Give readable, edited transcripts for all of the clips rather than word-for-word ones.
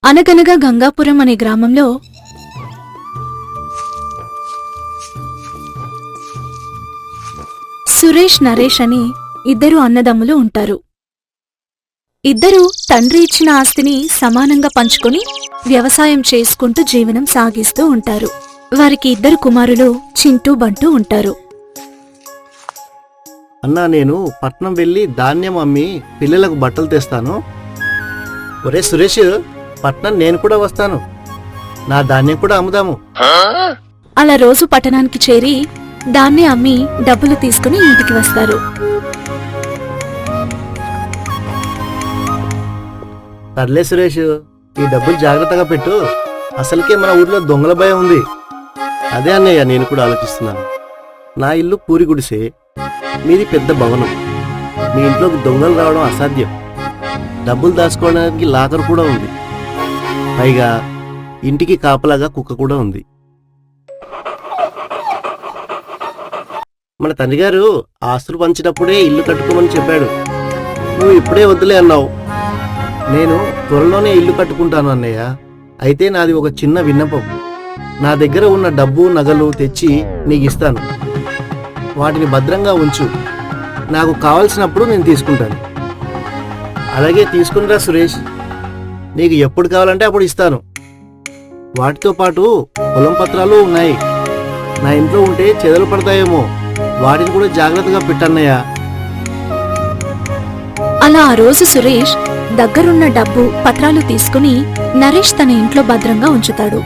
అనగనగా గంగాపురం అనే గ్రామంలో సురేష్, నరేష్ అని ఇద్దరు అన్నదమ్ములు ఉంటారు. ఇద్దరూ తండ్రి ఇచ్చిన ఆస్తిని సమానంగా పంచుకొని వ్యవసాయం చేసుకుంటూ జీవనం సాగిస్తూ ఉంటారు. వారికి ఇద్దరు కుమారులు చింటూ, బంటూ ఉంటారు. అన్నా, నేను పట్నం వెళ్ళి ధాన్యం అమ్మి పిల్లలకు బట్టలు తెస్తాను. ఒరే సురేష్, పట్నం నేను కూడా వస్తాను. నా ధాన్యం కూడా అమ్ముదాము. అలా రోజు పట్టణానికి చేరి దాన్నే అమ్మి డబ్బులు తీసుకుని ఇంటికి వస్తారు. సర్లే సురేష్, ఈ డబ్బులు జాగ్రత్తగా పెట్టు. అసలుకే మన ఊర్లో దొంగల భయం ఉంది. అదే అన్నయ్య, నేను కూడా ఆలోచిస్తున్నాను. నా ఇల్లు పూరి గుడిసే, మీది పెద్ద భవనం. మీ ఇంట్లోకి దొంగలు రావడం అసాధ్యం. డబ్బులు దాచుకోవడానికి లాకర్ కూడా ఉంది. పైగా ఇంటికి కాపలాగా కుక్క కూడా ఉంది. మన తండ్రి గారు ఆస్తులు పంచినప్పుడే ఇల్లు కట్టుకోమని చెప్పాడు. నువ్వు ఇప్పుడే వద్దులే అన్నావు. నేను త్వరలోనే ఇల్లు కట్టుకుంటాను అన్నయ్య. అయితే నాది ఒక చిన్న విన్నపం. నా దగ్గర ఉన్న డబ్బు, నగలు తెచ్చి నీకు ఇస్తాను. వాటిని భద్రంగా ఉంచు. నాకు కావలసినప్పుడు నేను తీసుకుంటాను. అలాగే తీసుకునిరా సురేష్. నీకు ఎప్పుడు కావాలంటే అప్పుడు ఇస్తాను. వాటితో పాటు పొలం పత్రాలు ఉన్నాయి. నా ఇంట్లో ఉంటే చెదలు పడతాయేమో, వాటిని కూడా జాగ్రత్తగా పెట్టన్నయ్యా. అలా ఆ రోజు సురేష్ దగ్గరున్న డబ్బు, పత్రాలు తీసుకుని నరేష్ తన ఇంట్లో భద్రంగా ఉంచుతాడు.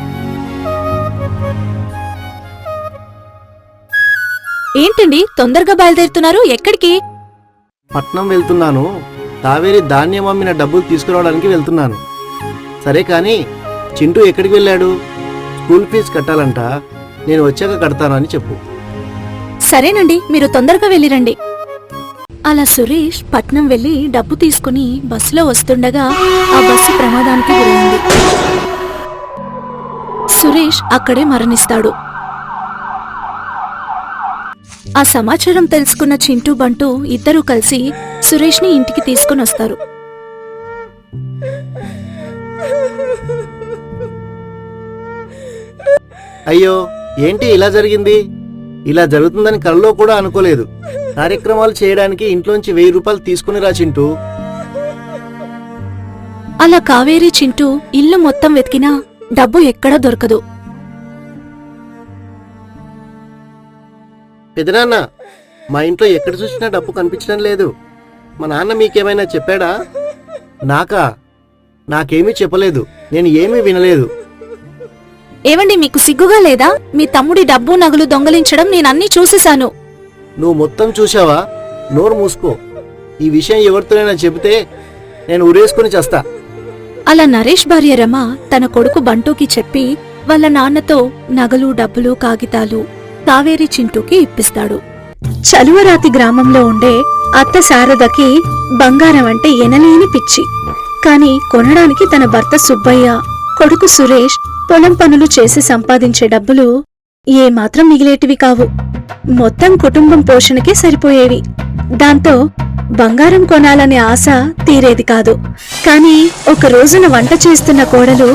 ఏంటండి తొందరగా బయలుదేరుతున్నారు? ఎక్కడికి? పట్నం వెళ్తున్నాను. కావేరి ధాన్యం అమ్మిన డబ్బులు తీసుకురావడానికి వెళ్తున్నాను. సరే కానీ చింటూ ఎక్కడికి వెళ్ళాడు? స్కూల్ ఫీజు కట్టాలంట. నేను వచ్చాక కడతాను అని చెప్పు. సరేనండి, మీరు తొందరగా వెళ్ళిరండి. అలా సురేష్ పట్నం వెళ్లి డబ్బు తీసుకుని బస్సులో వస్తుండగా ఆ బస్సు ప్రమాదానికి గురైంది. సురేష్ అక్కడే మరణిస్తాడు. ఆ సమాచారం తెలుసుకున్న చింటూ, బంటూ ఇద్దరూ కలిసి సురేష్ ని ఇంటికి తీసుకుని వస్తారు. అయ్యో, ఏంటి ఇలా జరిగింది? ఇలా జరుగుతుందని కలలో కూడా అనుకోలేదు. కార్యక్రమాలు చేయడానికి ఇంట్లోంచి 1000 రూపాయలు తీసుకుని రా చింటూ. అలా కావేరి, చింటూ ఇల్లు మొత్తం వెతికినా డబ్బు ఎక్కడా దొరకదు. పెదనాన్న, మా ఇంట్లో ఎక్కడ చూసినా డబ్బు కనిపించడం లేదు. మా నాన్న మీకేమైనా చెప్పాడా? నాకేమీ చెప్పలేదు. నేను ఏమీ వినలేదు. ఏవండి, మీకు సిగ్గుగా లేదా? మీ తమ్ముడి డబ్బు, నగలు దొంగలించడం నేనన్నీ చూసేశాను. నువ్వు మొత్తం చూశావా? నోరు మూసుకో. ఈ విషయం ఎవరితోనైనా చెబితే నేను ఉరేసుకుని చేస్తా. అలా నరేష్ భార్య రమ తన కొడుకు బంటూకి చెప్పి వాళ్ళ నాన్నతో నగలు, డబ్బులు, కాగితాలు కావేరి, చింటూకి ఇప్పిస్తాడు. చలువరాతి గ్రామంలో ఉండే అత్త శారదకి బంగారం అంటే ఎనలేని పిచ్చి. కాని కొనడానికి తన భర్త సుబ్బయ్య, కొడుకు సురేష్ పొలం పనులు చేసి సంపాదించే డబ్బులు ఏమాత్రం మిగిలేటివి కావు. మొత్తం కుటుంబం పోషణకే సరిపోయేవి. దాంతో బంగారం కొనాలనే ఆశ తీరేది కాదు. కాని ఒక రోజున వంట చేస్తున్న కోడలు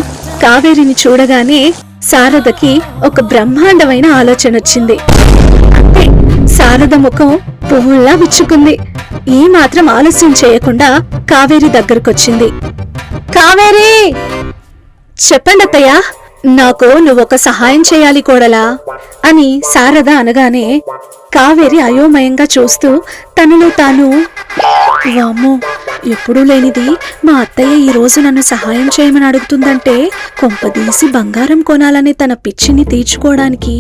కావేరిని చూడగానే శారదకి ఒక బ్రహ్మాండమైన ఆలోచనొచ్చింది. అంతే, శారద ముఖం పువ్వుల్లా విచ్చుకుంది. ఏమాత్రం ఆలస్యం చేయకుండా కావేరి దగ్గరకొచ్చింది. కావేరి, చెప్పండత్తయ్య, నాకు నువ్వొక సహాయం చేయాలి కోడలా అని శారద అనగానే కావేరి అయోమయంగా చూస్తూ తనలో తాను, వామ్మో, ఎప్పుడూ లేనిది మా అత్తయ్య ఈ రోజు నన్ను సహాయం చేయమని అడుగుతుందంటే కొంపదీసి బంగారం కొనాలనే తన పిచ్చిని తీర్చుకోవడానికి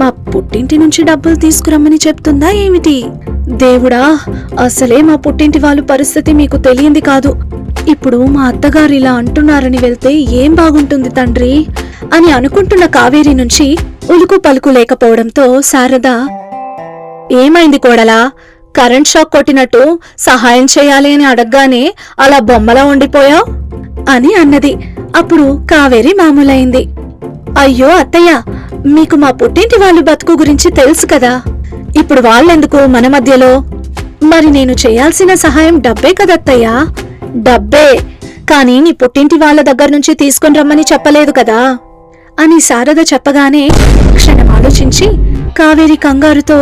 మా పుట్టింటి నుంచి డబ్బులు తీసుకురమ్మని చెప్తుందా ఏమిటి? దేవుడా, అసలే మా పుట్టింటి వాళ్ళ పరిస్థితి మీకు తెలియంది కాదు. ఇప్పుడు మా అత్తగారు ఇలా అంటున్నారని వెళ్తే ఏం బాగుంటుంది తండ్రి అని అనుకుంటున్న కావేరి నుంచి ఉలుకు పలుకు లేకపోవడంతో శారద, ఏమైంది కోడలా? కరెంట్ షాక్ కొట్టినట్టు సహాయం చేయాలి అని అడగగానే అలా బొమ్మలా ఉండిపోయావు అని అన్నది. అప్పుడు కావేరి మామూలైంది. అయ్యో అత్తయ్య, మీకు మా పుట్టింటి వాళ్ళు బతుకు గురించి తెలుసు కదా. ఇప్పుడు వాళ్ళెందుకు మన మధ్యలో? మరి నేను చేయాల్సిన సహాయం డబ్బే కదత్తయ్యా. డబ్బే, కానీ నీ పుట్టింటి వాళ్ళ దగ్గర నుంచి తీసుకుని రమ్మని చెప్పలేదు కదా అని శారద చెప్పగానే క్షణం ఆలోచించి కావేరి కంగారుతో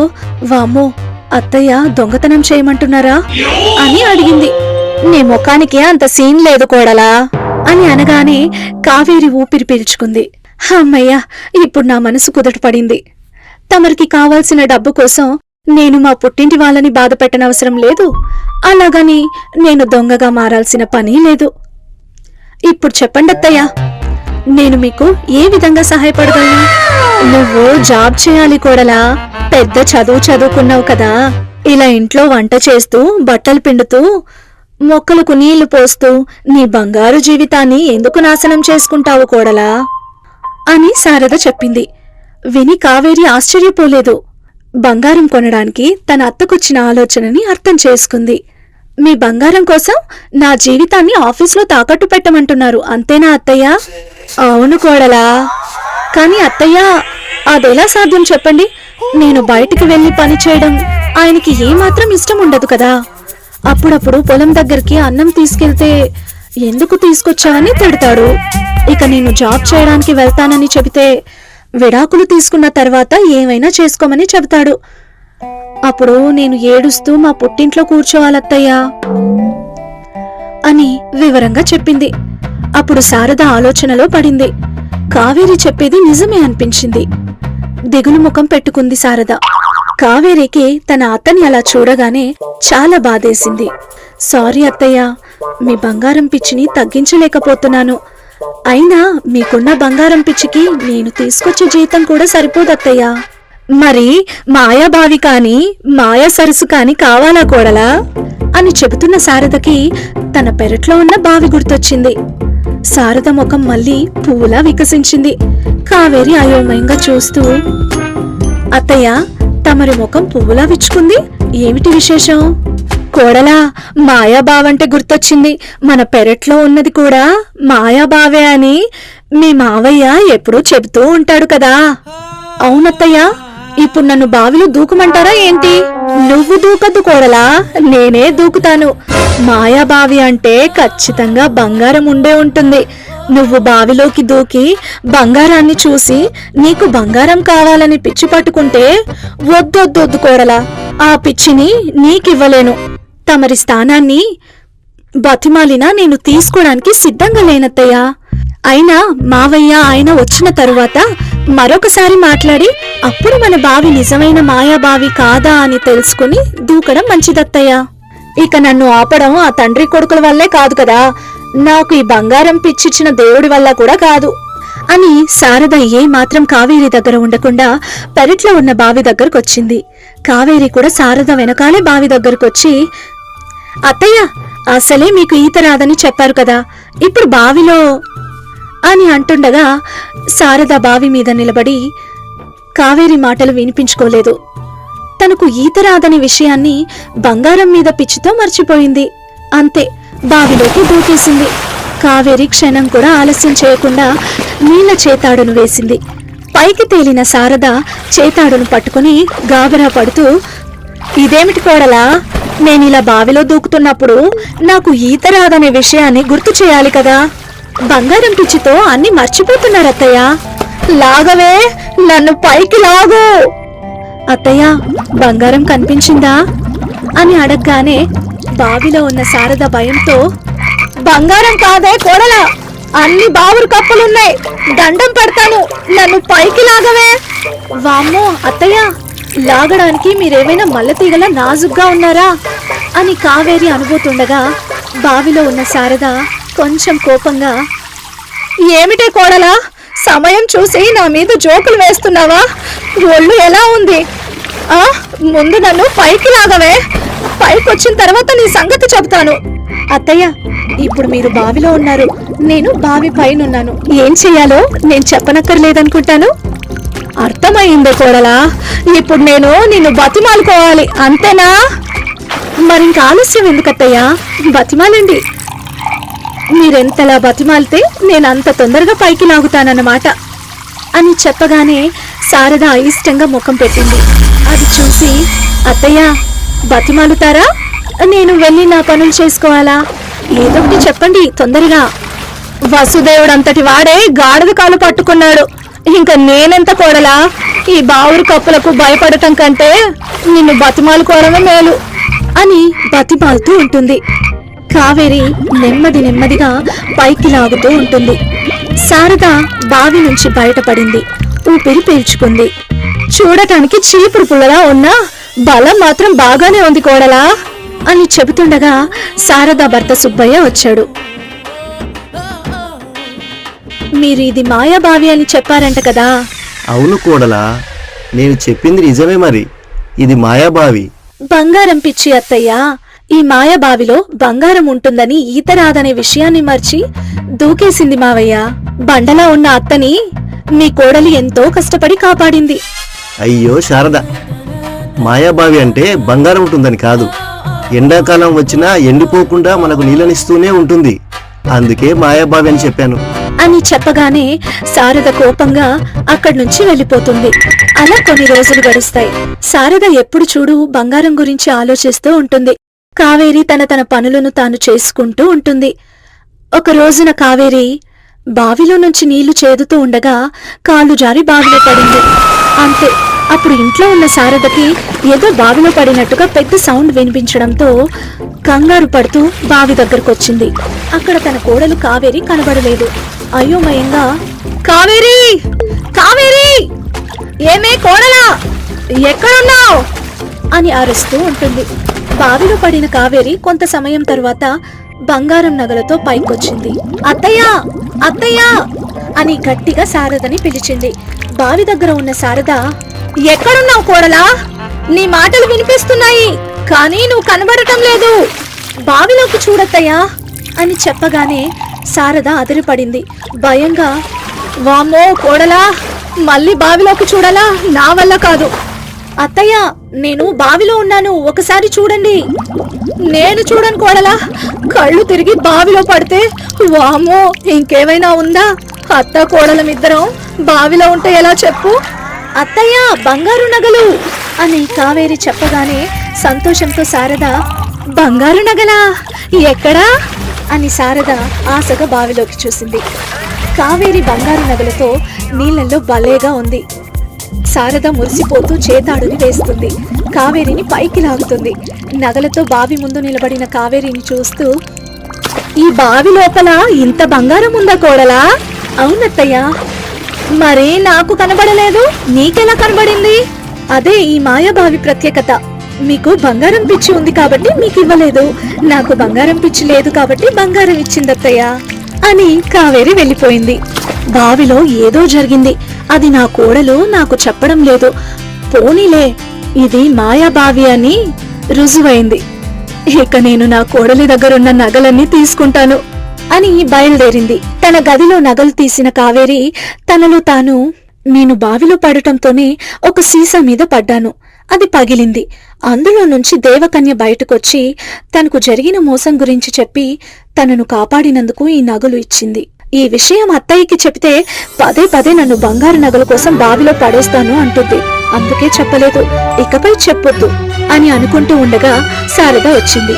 వామ్మో అత్తయ్య దొంగతనం చేయమంటున్నారా అని అడిగింది. నీ ముఖానికి అంత సీన్ లేదు కోడలా అని అనగానే కావేరి ఊపిరి పీల్చుకుంది. అమ్మయ్య, ఇప్పుడు నా మనసు కుదుటపడింది. తమరికి కావాల్సిన డబ్బు కోసం నేను మా పుట్టింటి వాళ్ళని బాధ పెట్టనవసరం లేదు, అలాగని నేను దొంగగా మారాల్సిన పని లేదు. ఇప్పుడు చెప్పండి అత్తయ్య, నేను మీకు ఏ విధంగా సహాయపడగలను? నువ్వు జాబ్ చేయాలి కోడలా, పెద్ద చదువు చదువుకున్నావు కదా, ఇలా ఇంట్లో వంట చేస్తూ బట్టలు పిండుతూ మొక్కలకు నీళ్లు పోస్తూ నీ బంగారు జీవితాన్ని ఎందుకు నాశనం చేసుకుంటావు కోడలా అని శారద చెప్పింది. విని కావేరి ఆశ్చర్యపోలేదు. బంగారం కొనడానికి తన అత్తకొచ్చిన ఆలోచనని అర్థం చేసుకుంది. మీ బంగారం కోసం నా జీవితాన్ని ఆఫీస్లో తాకట్టు పెట్టమంటున్నారు అంతేనా అత్తయ్య? అవును కోడలా. కాని అత్తయ్య, అదెలా సాధ్యం చెప్పండి? నేను బయటికి వెళ్లి పని చేయడం ఆయనకి ఏమాత్రం ఇష్టం ఉండదు కదా. అప్పుడప్పుడు పొలం దగ్గరికి అన్నం తీసుకెళ్తే ఎందుకు తీసుకొచ్చావని తిడతాడు. ఇక నేను జాబ్ చేయడానికి వెళ్తానని చెబితే విడాకులు తీసుకున్న తర్వాత ఏమైనా చేసుకోమని చెబుతాడు. అప్పుడు నేను ఏడుస్తూ మా పుట్టింట్లో కూర్చోవాలత్తయ్యా అని వివరంగా చెప్పింది. అప్పుడు శారద ఆలోచనలో పడింది. కావేరి చెప్పేది నిజమే అనిపించింది. దిగులు ముఖం పెట్టుకుంది శారద. కావేరికి తన అత్తని అలా చూడగానే చాలా బాధేసింది. సారీ అత్తయ్య, మీ బంగారం పిచ్చిని తగ్గించలేకపోతున్నాను. అయినా మీకున్న బంగారం పిచ్చికి నేను తీసుకొచ్చే జీతం కూడా సరిపోదత్తయ్యా. మరి మాయాబావి కాని మాయా సరస్సు కాని కావాలా కోడలా అని చెబుతున్న శారదకి తన పెరట్లో ఉన్న బావి గుర్తొచ్చింది. శారద ముఖం మళ్ళీ పువ్వులా వికసించింది. కావేరి అయోమయంగా చూస్తూ, అత్తయ్య, తమరి ముఖం పువ్వులా విచ్చుకుంది, ఏమిటి విశేషం? కోడలా, మాయాబావంటే గుర్తొచ్చింది. మన పెరట్లో ఉన్నది కూడా మాయాబావే అని మీ మావయ్య ఎప్పుడూ చెబుతూ ఉంటాడు కదా. అవునత్తయ్య, ఇప్పుడు నన్ను బావిలో దూకమంటారా ఏంటి? నువ్వు దూకద్దు కోడలా, నేనే దూకుతాను. మాయాబావి అంటే ఖచ్చితంగా బంగారం ఉండే ఉంటుంది. నువ్వు బావిలోకి దూకి బంగారాన్ని చూసి నీకు బంగారం కావాలని పిచ్చి పట్టుకుంటే వద్దొద్దొద్దు కోడలా, ఆ పిచ్చిని నీకివ్వలేను. తమరి స్థానాన్ని బతిమాలినా నేను తీసుకోవడానికి సిద్ధంగా లేనత్తయ్యా. అయినా మావయ్య ఆయన వచ్చిన తరువాత మరొకసారి మాట్లాడి అప్పుడు మన బావి నిజమైన మాయాబావి కాదా అని తెలుసుకుని దూకడం మంచిదత్తయ్యా. ఇక నన్ను ఆపడం ఆ తండ్రి కొడుకుల వల్లే కాదు కదా, నాకు ఈ బంగారం పిచ్చిచ్చిన దేవుడి వల్ల కూడా కాదు అని శారద ఏ మాత్రం కావేరి దగ్గర ఉండకుండా పెరట్లో ఉన్న బావి దగ్గరకొచ్చింది. కావేరి కూడా శారద వెనకాలే బావి దగ్గరకొచ్చి, అత్తయ్య, అసలే మీకు ఈత రాదని చెప్పారు కదా, ఇప్పుడు బావిలో అని అంటుండగా శారద బావి మీద నిలబడి కావేరి మాటలు వినిపించుకోలేదు. తనకు ఈత రాదని విషయాన్ని బంగారం మీద పిచ్చితో మర్చిపోయింది. అంతే, బావిలోకి దూకేసింది. కావేరి క్షణం కూడా ఆలస్యం చేయకుండా నీళ్ల చేతాడును వేసింది. పైకి తేలిన శారద చేతాడును పట్టుకుని గాబరా పడుతూ, ఇదేమిటి కోడలా, నేనిలా బావిలో దూకుతున్నప్పుడు నాకు ఈత రాదనే విషయాన్ని గుర్తు చేయాలి కదా. బంగారం పిచ్చితో అన్ని మర్చిపోతున్నారత్తయ్య. లాగవే, నన్ను పైకి లాగు. అత్తయ్య, బంగారం కనిపించిందా అని అడగగానే బావిలో ఉన్న శారద భయంతో, బంగారం కాదే కోడలా, అన్ని బావురు కప్పులున్నాయి, దండం పడతాను, నన్ను పైకి లాగవే. వామ్మో అత్తయ్య, లాగడానికి మీరేమైనా మల్లెతీగల నాజుగ్గా ఉన్నారా అని కావేరి అనుభూతుండగా బావిలో ఉన్న శారద కొంచెం కోపంగా, ఏమిటే కోడలా, సమయం చూసి నా మీద జోకులు వేస్తున్నావా? ఒళ్ళు ఎలా ఉంది? ముందు నన్ను పైకి లాగవే, పైకి వచ్చిన తర్వాత నీ సంగతి చెబుతాను. అత్తయ్య, ఇప్పుడు మీరు బావిలో ఉన్నారు, నేను బావి పైనున్నాను. ఏం చెయ్యాలో నేను చెప్పనక్కర్లేదనుకుంటాను. అర్థమైందో కోడలా, ఇప్పుడు నేను నిన్ను బతిమాలుకోవాలి అంతేనా? మరింక ఆలస్యం ఎందుకత్తయ్యా, బతిమాలండి. మీరెంతలా బతిమాలితే నేనంత తొందరగా పైకి లాగుతానన్నమాట అని చెప్పగానే శారద అయిష్టంగా ముఖం పెట్టింది. అది చూసి, అత్తయ్య, బతిమాలుతారా? నేను వెళ్ళి నా పనులు చేసుకోవాలా? ఏదొకటి చెప్పండి తొందరగా. వసుదేవుడంతటి వాడే గాడిద కాలు పట్టుకున్నాడు. ఇంకా నేనెంత కోడలా? ఈ బావురు కప్పులకు భయపడటం కంటే నిన్ను బతిమాలుకోవడమే మేలు అని బతిమాలుతూ ఉంటుంది. కావేరి నెమ్మదిగా పైకి లాగుతూ ఉంటుంది. శారద బావి నుంచి బయటపడింది. ఊపిరి పీల్చుకుంది. చూడటానికి చీపురు పుల్లలా ఉన్నా బలం మాత్రం బాగానే ఉంది కోడలా అని చెబుతుండగా శారద భర్త సుబ్బయ్య వచ్చాడు. మీరు ఇది మాయాబావి అని చెప్పారంట కదా? అవును కోడలా, నేను చెప్పింది నిజమే. మరి ఇది మాయాబావి. బంగారం పిచ్చి అత్తయ్య, ఈ మాయాబావిలో బంగారం ఉంటుందని ఈత రాదనే విషయాన్ని మర్చి దూకేసింది మావయ్య. బండలా ఉన్న అత్తని మీ కోడలి ఎంతో కష్టపడి కాపాడింది. అయ్యో శారద, మాయాబావి అంటే బంగారం ఉంటుందని కాదు, ఎండాకాలం వచ్చినా ఎండిపోకుండా మనకు నీళ్ళనిస్తూనే ఉంటుంది. అందుకే మాయాబావి అని చెప్పాను అని చెప్పగానే శారద కోపంగా అక్కడి నుంచి వెళ్ళిపోతుంది. అలా కొన్ని రోజులు గడుస్తాయి. శారద ఎప్పుడు చూడు బంగారం గురించి ఆలోచిస్తూ ఉంటుంది. కావేరి తన పనులను తాను చేసుకుంటూ ఉంటుంది. ఒక రోజున కావేరి బావిలో నుంచి నీళ్లు చేదుతూ ఉండగా కాలు జారి బావిలో పడింది. అంతే, అప్పుడు ఇంట్లో ఉన్న శారదకి ఏదో బావిలో పడినట్టుగా పెద్ద సౌండ్ వినిపించడంతో కంగారు పడుతూ బావి దగ్గరకొచ్చింది. అక్కడ తన కోడలు కావేరి కనబడలేదు. అయోమయంగా, కావేరి కావేరి, ఏమే కోడలా, ఎక్కడున్నావు అని అరుస్తూ ఉంటుంది. బావిలో పడిన కావేరి కొంత సమయం తరువాత బంగారం నగలతో పైకొచ్చింది. అత్తయ్య అత్తయ్య అని గట్టిగా శారదని పిలిచింది. బావి దగ్గర ఉన్న శారద, ఎక్కడున్నావు కోడలా? నీ మాటలు వినిపిస్తున్నాయి, కానీ నువ్వు కనబడటం లేదు. బావిలోకి చూడత్తయ్యా అని చెప్పగానే శారద అదిరిపడింది. భయంగా, వామ్మో కోడలా, మళ్ళీ బావిలోకి చూడాలా? నా వల్ల కాదు. అత్తయ్య, నేను బావిలో ఉన్నాను, ఒకసారి చూడండి. నేను చూడను కోడలా, కళ్ళు తిరిగి బావిలో పడితే వామ్మో ఇంకేమైనా ఉందా? అత్త కోడలమిద్దరం బావిలో ఉంటే ఎలా చెప్పు? అత్తయ్య, బంగారు నగలు అని కావేరి చెప్పగానే సంతోషంతో శారద, బంగారు నగలా, ఎక్కడా అని శారద ఆశగా బావిలోకి చూసింది. కావేరి బంగారు నగలతో నీళ్లలో భలేగా ఉంది. శారద మురిసిపోతూ చేతాడుని వేస్తుంది. కావేరిని పైకి లాగుతుంది. నగలతో బావి ముందు నిలబడిన కావేరిని చూస్తూ, ఈ బావి లోపల ఇంత బంగారం ఉందా కోడలా? అవునత్తయ్యా. మరి నాకు కనబడలేదు, నీకెలా కనబడింది? అదే ఈ మాయాబావి ప్రత్యేకత. మీకు బంగారం పిచ్చి ఉంది కాబట్టి మీకు ఇవ్వలేదు, నాకు బంగారం పిచ్చి లేదు కాబట్టి బంగారం ఇచ్చిందత్తయ్యా అని కావేరి వెళ్ళిపోయింది. బావిలో ఏదో జరిగింది, అది నా కోడలు నాకు చెప్పడం లేదు. పోనీలే, ఇది మాయాబావి అని రుజువైంది. ఇక నేను నా కోడలి దగ్గరున్న నగలన్నీ తీసుకుంటాను అని బయలుదేరింది. తన గదిలో నగలు తీసిన కావేరి తనలో తాను, నేను బావిలో పడటంతోనే ఒక సీసా మీద పడ్డాను, అది పగిలింది. అందులో నుంచి దేవకన్య బయటకొచ్చి తనకు జరిగిన మోసం గురించి చెప్పి తనను కాపాడినందుకు ఈ నగలు ఇచ్చింది. ఈ విషయం అత్తయ్యకి చెప్తే పదే నన్ను బంగారు నగల కోసం బావిలో పడేస్తాను అంటుంది. అందుకే చెప్పలేదు, ఇకపై చెప్పొద్దు అని అనుకుంటూ ఉండగా శారద వచ్చింది.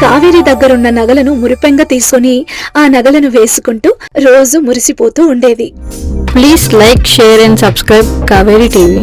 కావేరి దగ్గరున్న నగలను మురిపెంగా తీసుకుని ఆ నగలను వేసుకుంటూ రోజు మురిసిపోతూ ఉండేది. Please like, share and subscribe Kaveri TV.